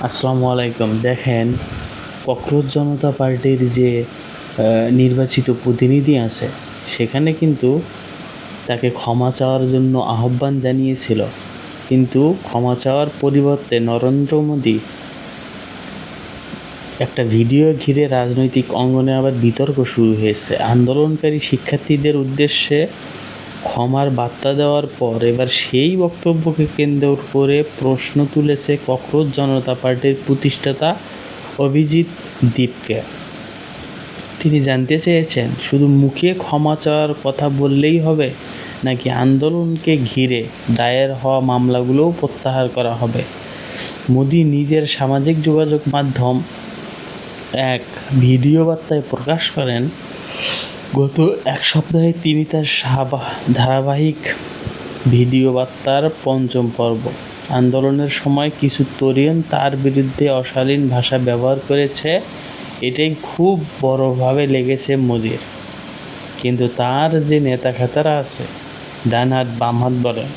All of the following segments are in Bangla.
আসসালামু আলাইকুম। দেখেন, ককরোচ জনতা পার্টির যে নির্বাচিত প্রতিনিধি আছে, সেখানে কিন্তু তাকে ক্ষমা চাওয়ার জন্য আহ্বান জানিয়েছিল। কিন্তু ক্ষমা চাওয়ার পরিবর্তে নরেন্দ্র মোদী একটা ভিডিও ঘিরে রাজনৈতিক অঙ্গনে আবার বিতর্ক শুরু হয়েছে। আন্দোলনকারী শিক্ষার্থীদের উদ্দেশ্যে ক্ষমার বার্তা দেওয়ার পর এবার সেই বক্তব্যকে কেন্দ্র করে প্রশ্ন তুলেছে ককরোচ জনতা পার্টির প্রতিষ্ঠাতা অভিজিৎ দীপকে। তিনি জানতে চেয়েছেন, শুধু মুখে ক্ষমা চাওয়ার কথা বললেই হবে, নাকি আন্দোলনকে ঘিরে দায়ের হওয়া মামলাগুলোও প্রত্যাহার করা হবে। মোদি নিজের সামাজিক যোগাযোগ মাধ্যম এক ভিডিও বার্তায় প্রকাশ করেন, গত এক সপ্তাহে তিনি তার ধারাবাহিক ভিডিও বার্তার পঞ্চম পর্ব আন্দোলনের সময় কিছু তরুণ তার বিরুদ্ধে অশালীন ভাষা ব্যবহার করেছে। এটাই খুব বড়ভাবে লেগেছে মোদির। কিন্তু তার যে নেতা খেতারা আছে, ডান হাত বাম হাত বলেন,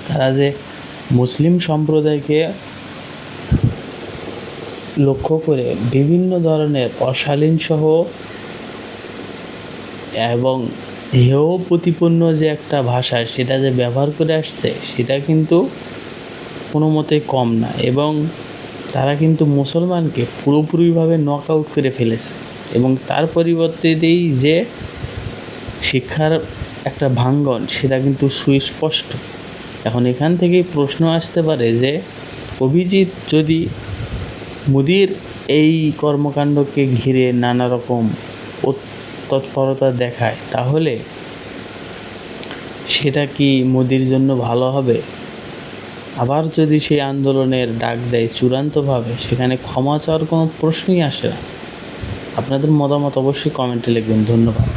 তারা যে মুসলিম সম্প্রদায়কে লক্ষ্য করে বিভিন্ন ধরনের অশালীন সহ এবং হেয় প্রতিপন্ন যে একটা ভাষা, সেটা যে ব্যবহার করে আসছে, সেটা কিন্তু কোনো মতেই কম না। এবং তারা কিন্তু মুসলমানকে পুরোপুরিভাবে নক আউট করে ফেলেছে। এবং তার পরিবর্তে যে শিক্ষার একটা ভাঙ্গন, সেটা কিন্তু সুস্পষ্ট। এখন এখান থেকেই প্রশ্ন আসতে পারে যে অভিজিৎ যদি মোদির এই কর্মকাণ্ডকে ঘিরে নানা রকম তৎপরতা দেখায়, তাহলে সেটা কি মোদির জন্য ভালো হবে? আবার যদি সেই আন্দোলনের ডাক দেয় চূড়ান্তভাবে, সেখানে ক্ষমা চাওয়ার কোনো প্রশ্নই আসে না। আপনাদের মতামত অবশ্যই কমেন্টে লিখবেন। ধন্যবাদ।